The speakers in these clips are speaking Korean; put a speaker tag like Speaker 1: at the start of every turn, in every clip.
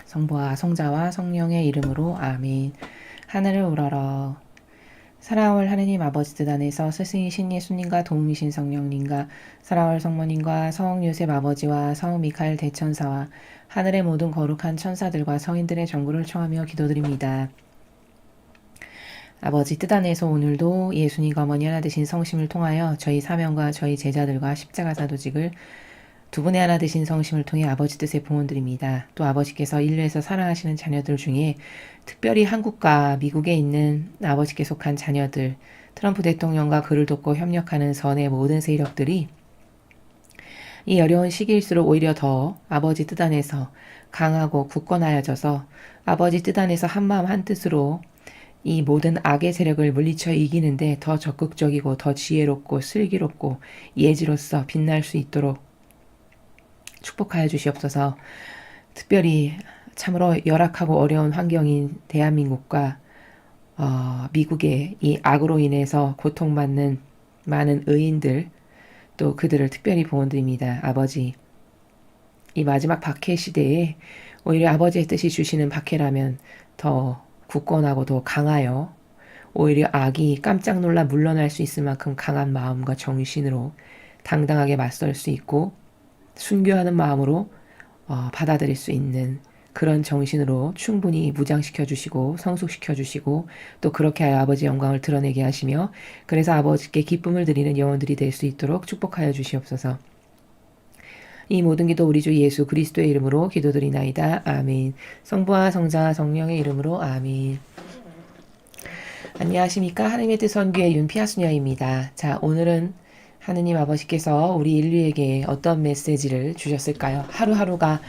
Speaker 1: 성부와 성자와 성령의 이름으로 아멘. 하늘을 우러러 사랑할 하느님 아버지 뜻 안에서 스승이신 예수님과 도움이신 성령님과 사랑할 성모님과 성 요셉 아버지와 성 미카엘 대천사와 하늘의 모든 거룩한 천사들과 성인들의 정구를 청하며 기도드립니다. 아버지 뜻 안에서 오늘도 예수님과 어머니 하나 되신 성심을 통하여 저희 사명과 저희 제자들과 십자가 사도직을 두 분의 하나 되신 성심을 통해 아버지 뜻의 봉헌드립니다. 또 아버지께서 인류에서 사랑하시는 자녀들 중에 특별히 한국과 미국에 있는 아버지께 속한 자녀들, 트럼프 대통령과 그를 돕고 협력하는 선의 모든 세력들이 이 어려운 시기일수록 오히려 더 아버지 뜻 안에서 강하고 굳건하여져서 아버지 뜻 안에서 한마음 한뜻으로 이 모든 악의 세력을 물리쳐 이기는데 더 적극적이고 더 지혜롭고 슬기롭고 예지로서 빛날 수 있도록 축복하여 주시옵소서. 특별히 참으로 열악하고 어려운 환경인 대한민국과 미국의 이 악으로 인해서 고통받는 많은 의인들 또 그들을 특별히 봉헌드립니다. 아버지, 이 마지막 박해 시대에 오히려 아버지의 뜻이 주시는 박해라면 더 굳건하고 더 강하여 오히려 악이 깜짝 놀라 물러날 수 있을 만큼 강한 마음과 정신으로 당당하게 맞설 수 있고 순교하는 마음으로 받아들일 수 있는 그런 정신으로 충분히 무장시켜 주시고 성숙시켜 주시고 또 그렇게 하여 아버지 영광을 드러내게 하시며 그래서 아버지께 기쁨을 드리는 영혼들이 될 수 있도록 축복하여 주시옵소서. 이 모든 기도 우리 주 예수 그리스도의 이름으로 기도드리나이다. 아멘. 성부와 성자 성령의 이름으로 아멘. 안녕하십니까. 하느님의 뜻 선교의 윤피아수녀입니다. 자, 오늘은 하느님 아버지께서 우리 인류에게 어떤 메시지를 주셨을까요? 하루하루가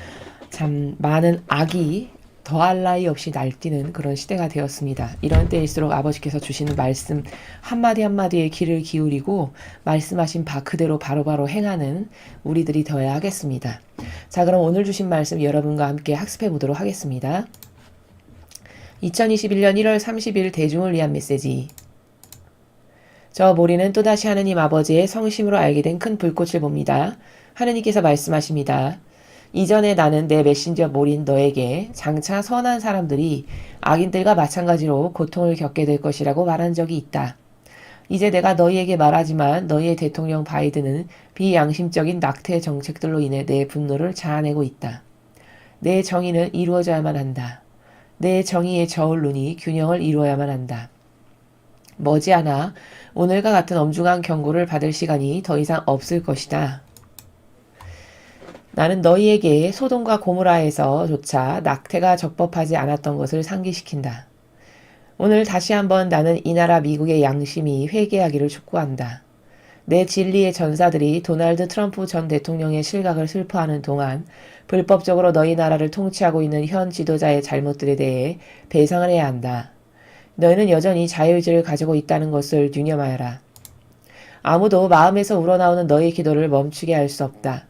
Speaker 1: 참 많은 악이 더할 나위 없이 날뛰는 그런 시대가 되었습니다. 이런 때일수록 아버지께서 주시는 말씀 한마디 한마디에 귀를 기울이고 말씀하신 바 그대로 바로바로 행하는 우리들이 되어야 하겠습니다. 자, 그럼 오늘 주신 말씀 여러분과 함께 학습해 보도록 하겠습니다. 2021년 1월 30일 대중을 위한 메시지. 저 모리는 또다시 하느님 아버지의 성심으로 알게 된 큰 불꽃을 봅니다. 하느님께서 말씀하십니다. 이전에 나는 내 메신저 모린 너에게 장차 선한 사람들이 악인들과 마찬가지로 고통을 겪게 될 것이라고 말한 적이 있다. 이제 내가 너희에게 말하지만 너희의 대통령 바이든은 비양심적인 낙태 정책들로 인해 내 분노를 자아내고 있다. 내 정의는 이루어져야만 한다. 내 정의의 저울눈이 균형을 이루어야만 한다. 머지않아 오늘과 같은 엄중한 경고를 받을 시간이 더 이상 없을 것이다. 나는 너희에게 소돔과 고모라에서조차 낙태가 적법하지 않았던 것을 상기시킨다. 오늘 다시 한번 나는 이 나라 미국의 양심이 회개하기를 촉구한다. 내 진리의 전사들이 도널드 트럼프 전 대통령의 실각을 슬퍼하는 동안 불법적으로 너희 나라를 통치하고 있는 현 지도자의 잘못들에 대해 배상을 해야 한다. 너희는 여전히 자유의지를 가지고 있다는 것을 유념하여라. 아무도 마음에서 우러나오는 너희 기도를 멈추게 할 수 없다.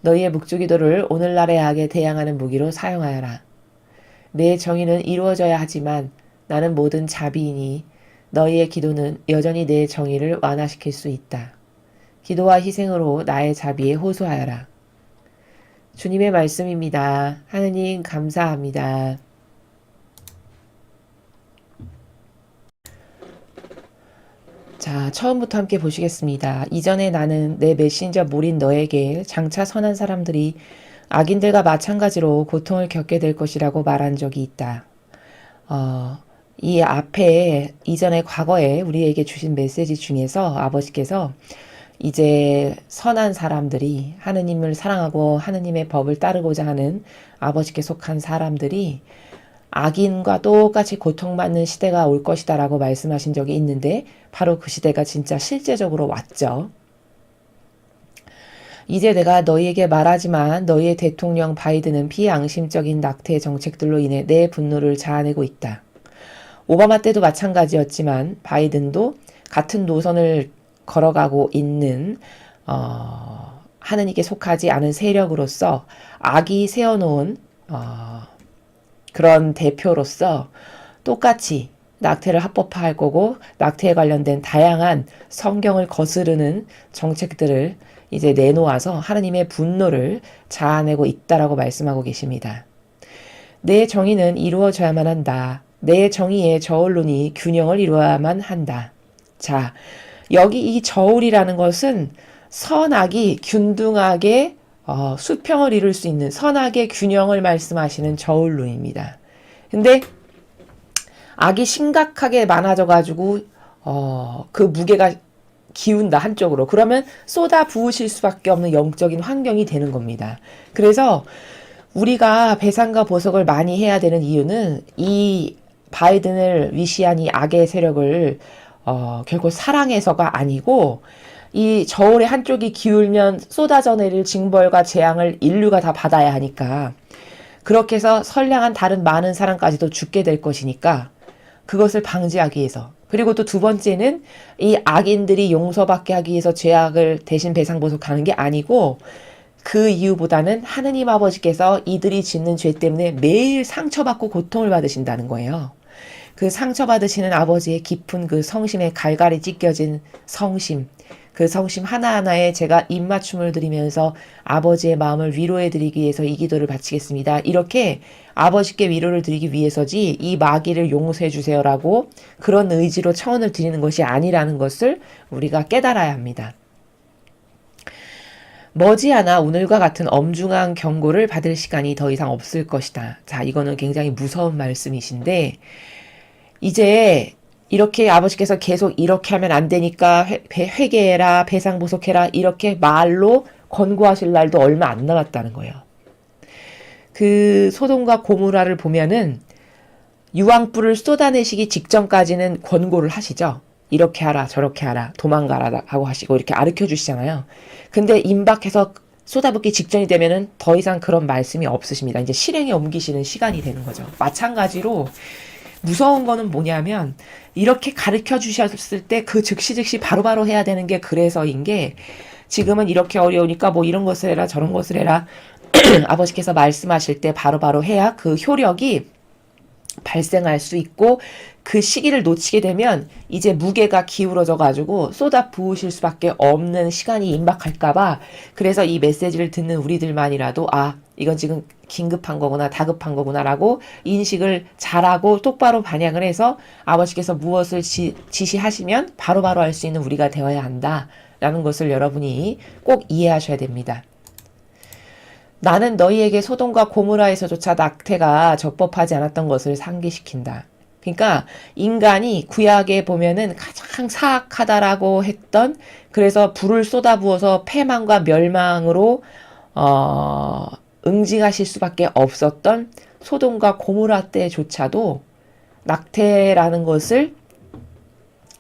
Speaker 1: 너희의 묵주기도를 오늘날의 악에 대항하는 무기로 사용하여라. 내 정의는 이루어져야 하지만 나는 모든 자비이니 너희의 기도는 여전히 내 정의를 완화시킬 수 있다. 기도와 희생으로 나의 자비에 호소하여라. 주님의 말씀입니다. 하느님 감사합니다. 자, 처음부터 함께 보시겠습니다. 이전에 나는 내 메신저 모린 너에게 장차 선한 사람들이 악인들과 마찬가지로 고통을 겪게 될 것이라고 말한 적이 있다. 이 앞에 이전에 과거에 우리에게 주신 메시지 중에서 아버지께서 이제 선한 사람들이 하느님을 사랑하고 하느님의 법을 따르고자 하는 아버지께 속한 사람들이 악인과 똑같이 고통받는 시대가 올 것이다 라고 말씀하신 적이 있는데 바로 그 시대가 진짜 실제적으로 왔죠. 이제 내가 너희에게 말하지만 너희의 대통령 바이든은 비양심적인 낙태 정책들로 인해 내 분노를 자아내고 있다. 오바마 때도 마찬가지였지만 바이든도 같은 노선을 걸어가고 있는 하느님께 속하지 않은 세력으로서 악이 세워놓은 그런 대표로서 똑같이 낙태를 합법화할 거고 낙태에 관련된 다양한 성경을 거스르는 정책들을 이제 내놓아서 하느님의 분노를 자아내고 있다라고 말씀하고 계십니다. 내 정의는 이루어져야만 한다. 내 정의의 저울론이 균형을 이루어야만 한다. 자, 여기 이 저울이라는 것은 선악이 균등하게 수평을 이룰 수 있는 선악의 균형을 말씀하시는 저울론입니다. 근데 악이 심각하게 많아져가지고 그 무게가 기운다 한쪽으로. 그러면 쏟아 부으실 수밖에 없는 영적인 환경이 되는 겁니다. 그래서 우리가 배상과 보석을 많이 해야 되는 이유는 이 바이든을 위시한 이 악의 세력을 결국 사랑해서가 아니고 이 저울의 한쪽이 기울면 쏟아져 내릴 징벌과 재앙을 인류가 다 받아야 하니까 그렇게 해서 선량한 다른 많은 사람까지도 죽게 될 것이니까 그것을 방지하기 위해서 그리고 또 두 번째는 이 악인들이 용서받게 하기 위해서 죄악을 대신 배상보석하는 게 아니고 그 이유보다는 하느님 아버지께서 이들이 짓는 죄 때문에 매일 상처받고 고통을 받으신다는 거예요. 그 상처받으시는 아버지의 깊은 그 성심에 갈갈이 찢겨진 성심, 그 성심 하나하나에 제가 입맞춤을 드리면서 아버지의 마음을 위로해 드리기 위해서 이 기도를 바치겠습니다. 이렇게 아버지께 위로를 드리기 위해서지 이 마귀를 용서해 주세요라고 그런 의지로 청원을 드리는 것이 아니라는 것을 우리가 깨달아야 합니다. 머지않아 오늘과 같은 엄중한 경고를 받을 시간이 더 이상 없을 것이다. 자, 이거는 굉장히 무서운 말씀이신데 이제 이렇게 아버지께서 계속 이렇게 하면 안 되니까 회개해라, 배상보석해라 이렇게 말로 권고하실 날도 얼마 안 남았다는 거예요. 그 소돔과 고모라를 보면은 유황불을 쏟아내시기 직전까지는 권고를 하시죠. 이렇게 하라 저렇게 하라 도망가라 하고 하시고 이렇게 가르쳐 주시잖아요. 근데 임박해서 쏟아붓기 직전이 되면은 더 이상 그런 말씀이 없으십니다. 이제 실행에 옮기시는 시간이 되는 거죠. 마찬가지로 무서운 거는 뭐냐면 이렇게 가르쳐 주셨을 때 그 즉시 바로바로 해야 되는 게 그래서인 게 지금은 이렇게 어려우니까 뭐 이런 것을 해라 저런 것을 해라 아버지께서 말씀하실 때 바로바로 해야 그 효력이 발생할 수 있고 그 시기를 놓치게 되면 이제 무게가 기울어져 가지고 쏟아 부으실 수밖에 없는 시간이 임박할까봐 그래서 이 메시지를 듣는 우리들만이라도 아 이건 지금 긴급한 거구나 다급한 거구나 라고 인식을 잘하고 똑바로 반영을 해서 아버지께서 무엇을 지시하시면 바로바로 할 수 있는 우리가 되어야 한다 라는 것을 여러분이 꼭 이해하셔야 됩니다. 나는 너희에게 소돔과 고모라에서조차 낙태가 적법하지 않았던 것을 상기시킨다. 그러니까 인간이 구약에 보면은 가장 사악하다라고 했던 그래서 불을 쏟아부어서 패망과 멸망으로 응징하실 수밖에 없었던 소돔과 고모라 때조차도 낙태라는 것을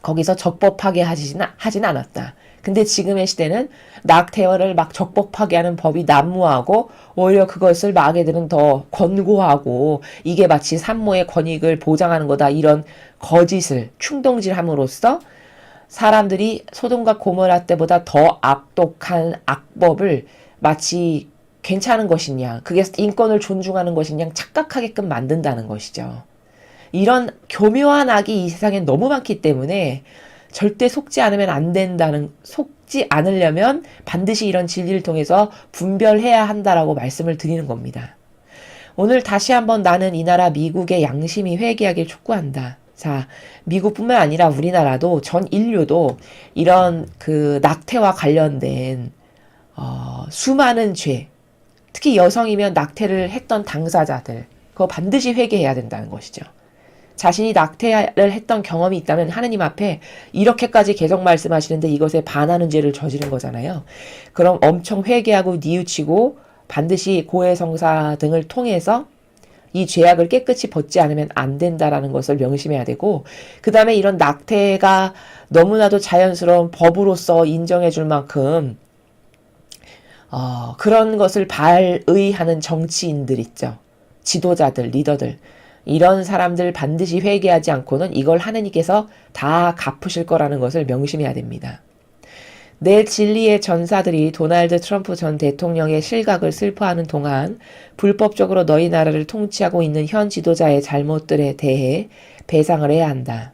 Speaker 1: 거기서 적법하게 하진 않았다. 근데 지금의 시대는 낙태를 막 적법하게 하는 법이 난무하고 오히려 그것을 마귀들은 더 권고하고 이게 마치 산모의 권익을 보장하는 거다 이런 거짓을 충동질함으로써 사람들이 소돔과 고모라 때보다 더 악독한 악법을 마치 괜찮은 것이냐 그게 인권을 존중하는 것이냐 착각하게끔 만든다는 것이죠. 이런 교묘한 악이 이 세상에 너무 많기 때문에 절대 속지 않으려면 반드시 이런 진리를 통해서 분별해야 한다라고 말씀을 드리는 겁니다. 오늘 다시 한번 나는 이 나라 미국의 양심이 회개하길 촉구한다. 자, 미국뿐만 아니라 우리나라도 전 인류도 이런 그 낙태와 관련된 수많은 죄, 특히 여성이면 낙태를 했던 당사자들, 그거 반드시 회개해야 된다는 것이죠. 자신이 낙태를 했던 경험이 있다면 하느님 앞에 이렇게까지 계속 말씀하시는데 이것에 반하는 죄를 저지른 거잖아요. 그럼 엄청 회개하고 뉘우치고 반드시 고해성사 등을 통해서 이 죄악을 깨끗이 벗지 않으면 안 된다라는 것을 명심해야 되고 그 다음에 이런 낙태가 너무나도 자연스러운 법으로서 인정해 줄 만큼 그런 것을 발의하는 정치인들 있죠. 지도자들, 리더들. 이런 사람들 반드시 회개하지 않고는 이걸 하느님께서 다 갚으실 거라는 것을 명심해야 됩니다. 내 진리의 전사들이 도널드 트럼프 전 대통령의 실각을 슬퍼하는 동안 불법적으로 너희 나라를 통치하고 있는 현 지도자의 잘못들에 대해 배상을 해야 한다.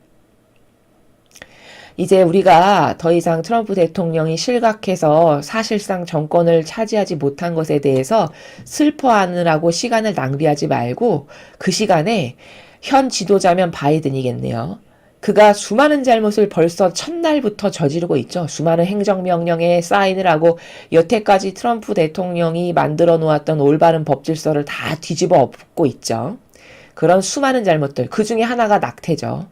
Speaker 1: 이제 우리가 더 이상 트럼프 대통령이 실각해서 사실상 정권을 차지하지 못한 것에 대해서 슬퍼하느라고 시간을 낭비하지 말고 그 시간에 현 지도자면 바이든이겠네요. 그가 수많은 잘못을 벌써 첫날부터 저지르고 있죠. 수많은 행정명령에 사인을 하고 여태까지 트럼프 대통령이 만들어 놓았던 올바른 법질서를 다 뒤집어 엎고 있죠. 그런 수많은 잘못들, 그 중에 하나가 낙태죠.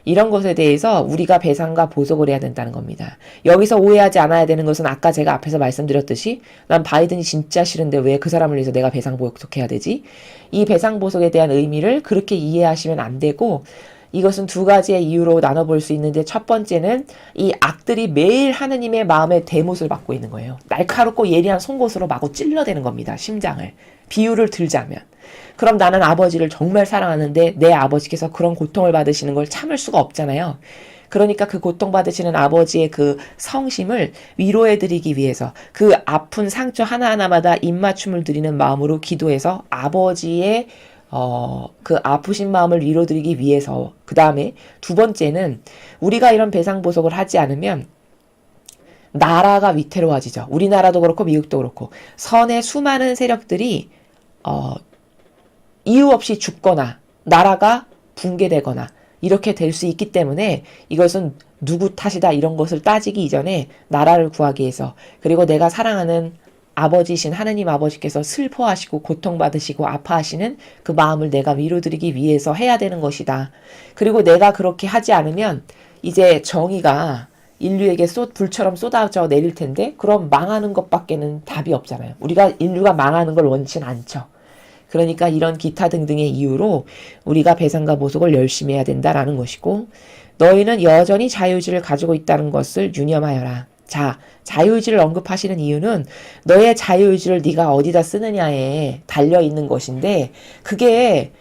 Speaker 1: 이런 것에 대해서 우리가 배상과 보석을 해야 된다는 겁니다. 여기서 오해하지 않아야 되는 것은 아까 제가 앞에서 말씀드렸듯이 난 바이든이 진짜 싫은데 왜 그 사람을 위해서 내가 배상 보석해야 되지? 이 배상 보석에 대한 의미를 그렇게 이해하시면 안 되고 이것은 두 가지의 이유로 나눠볼 수 있는데 첫 번째는 이 악들이 매일 하느님의 마음의 대못을 받고 있는 거예요. 날카롭고 예리한 송곳으로 마구 찔러대는 겁니다. 심장을. 비유를 들자면. 그럼 나는 아버지를 정말 사랑하는데 내 아버지께서 그런 고통을 받으시는 걸 참을 수가 없잖아요. 그러니까 그 고통받으시는 아버지의 그 성심을 위로해드리기 위해서 그 아픈 상처 하나하나마다 입맞춤을 드리는 마음으로 기도해서 아버지의 그 아프신 마음을 위로드리기 위해서. 그 다음에 두 번째는 우리가 이런 배상보석을 하지 않으면 나라가 위태로워지죠. 우리나라도 그렇고 미국도 그렇고 선의 수많은 세력들이 이유 없이 죽거나 나라가 붕괴되거나 이렇게 될 수 있기 때문에 이것은 누구 탓이다 이런 것을 따지기 이전에 나라를 구하기 위해서 그리고 내가 사랑하는 아버지신 하느님 아버지께서 슬퍼하시고 고통받으시고 아파하시는 그 마음을 내가 위로드리기 위해서 해야 되는 것이다. 그리고 내가 그렇게 하지 않으면 이제 정의가 인류에게 불처럼 쏟아져 내릴 텐데 그럼 망하는 것밖에는 답이 없잖아요. 우리가 인류가 망하는 걸 원치는 않죠. 그러니까 이런 기타 등등의 이유로 우리가 배상과 보석을 열심히 해야 된다라는 것이고 너희는 여전히 자유의지를 가지고 있다는 것을 유념하여라. 자, 자유의지를 언급하시는 이유는 너의 자유의지를 네가 어디다 쓰느냐에 달려있는 것인데 그게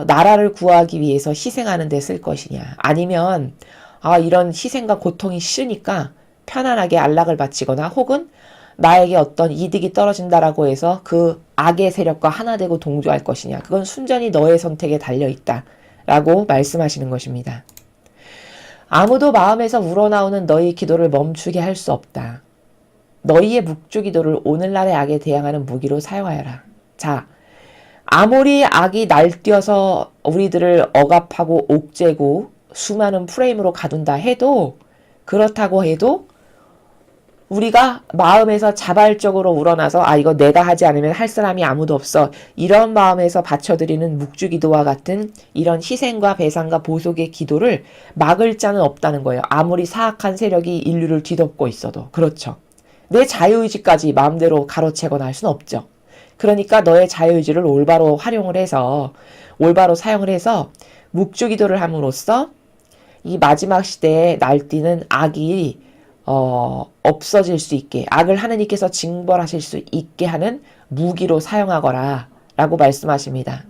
Speaker 1: 나라를 구하기 위해서 희생하는 데 쓸 것이냐 아니면 이런 희생과 고통이 싫으니까 편안하게 안락을 바치거나 혹은 나에게 어떤 이득이 떨어진다라고 해서 그 악의 세력과 하나 되고 동조할 것이냐 그건 순전히 너의 선택에 달려있다 라고 말씀하시는 것입니다. 아무도 마음에서 우러나오는 너희 기도를 멈추게 할 수 없다. 너희의 묵주기도를 오늘날의 악에 대항하는 무기로 사용하여라. 자, 아무리 악이 날뛰어서 우리들을 억압하고 옥죄고 수많은 프레임으로 가둔다 해도 그렇다고 해도 우리가 마음에서 자발적으로 우러나서 이거 내가 하지 않으면 할 사람이 아무도 없어 이런 마음에서 바쳐드리는 묵주기도와 같은 이런 희생과 배상과 보속의 기도를 막을 자는 없다는 거예요. 아무리 사악한 세력이 인류를 뒤덮고 있어도. 그렇죠. 내 자유의지까지 마음대로 가로채거나 할 수는 없죠. 그러니까 너의 자유의지를 올바로 활용을 해서 올바로 사용을 해서 묵주기도를 함으로써 이 마지막 시대에 날뛰는 악이 없어질 수 있게 악을 하느님께서 징벌하실 수 있게 하는 무기로 사용하거라 라고 말씀하십니다.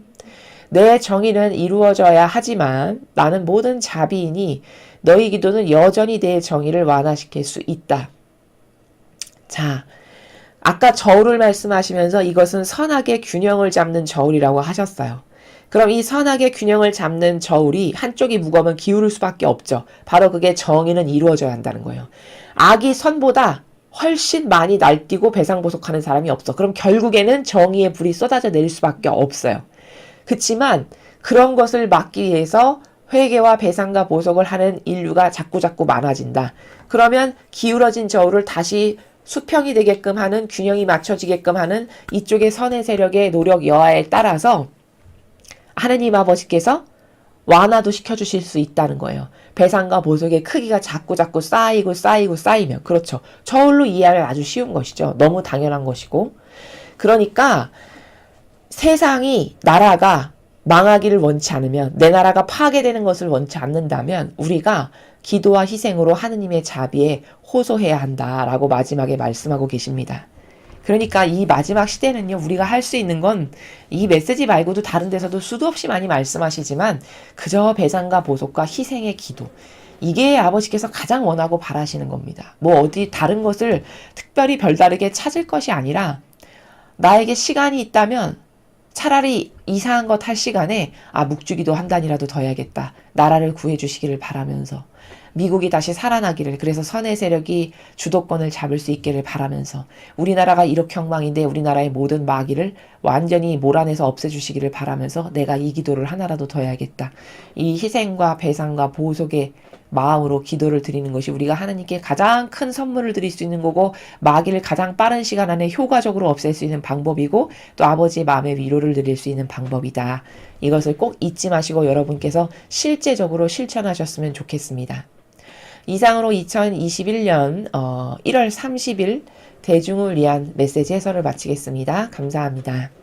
Speaker 1: 내 정의는 이루어져야 하지만 나는 모든 자비이니 너희 기도는 여전히 내 정의를 완화시킬 수 있다. 자, 아까 저울을 말씀하시면서 이것은 선악의 균형을 잡는 저울이라고 하셨어요. 그럼 이 선악의 균형을 잡는 저울이 한쪽이 무거우면 기울을 수밖에 없죠. 바로 그게 정의는 이루어져야 한다는 거예요. 악이 선보다 훨씬 많이 날뛰고 배상보석하는 사람이 없어. 그럼 결국에는 정의의 불이 쏟아져 내릴 수밖에 없어요. 그렇지만 그런 것을 막기 위해서 회개와 배상과 보석을 하는 인류가 자꾸자꾸 많아진다. 그러면 기울어진 저울을 다시 수평이 되게끔 하는 균형이 맞춰지게끔 하는 이쪽의 선의 세력의 노력 여하에 따라서 하느님 아버지께서 완화도 시켜주실 수 있다는 거예요. 배상과 보석의 크기가 자꾸자꾸 쌓이면 그렇죠. 저울로 이해하면 아주 쉬운 것이죠. 너무 당연한 것이고 그러니까 세상이 나라가 망하기를 원치 않으면 내 나라가 파괴되는 것을 원치 않는다면 우리가 기도와 희생으로 하느님의 자비에 호소해야 한다라고 마지막에 말씀하고 계십니다. 그러니까 이 마지막 시대는요 우리가 할 수 있는 건 이 메시지 말고도 다른 데서도 수도 없이 많이 말씀하시지만 그저 배상과 보석과 희생의 기도 이게 아버지께서 가장 원하고 바라시는 겁니다. 뭐 어디 다른 것을 특별히 별다르게 찾을 것이 아니라 나에게 시간이 있다면 차라리 이상한 것 할 시간에 묵주기도 한 단이라도 더 해야겠다. 나라를 구해주시기를 바라면서 미국이 다시 살아나기를, 그래서 선의 세력이 주도권을 잡을 수 있기를 바라면서, 우리나라가 일억형망인데 우리나라의 모든 마귀를 완전히 몰아내서 없애주시기를 바라면서 내가 이 기도를 하나라도 더 해야겠다. 이 희생과 배상과 보속의 마음으로 기도를 드리는 것이 우리가 하나님께 가장 큰 선물을 드릴 수 있는 거고, 마귀를 가장 빠른 시간 안에 효과적으로 없앨 수 있는 방법이고, 또 아버지의 마음의 위로를 드릴 수 있는 방법이다. 이것을 꼭 잊지 마시고 여러분께서 실제적으로 실천하셨으면 좋겠습니다. 이상으로 2021년 1월 30일 대중을 위한 메시지 해설을 마치겠습니다. 감사합니다.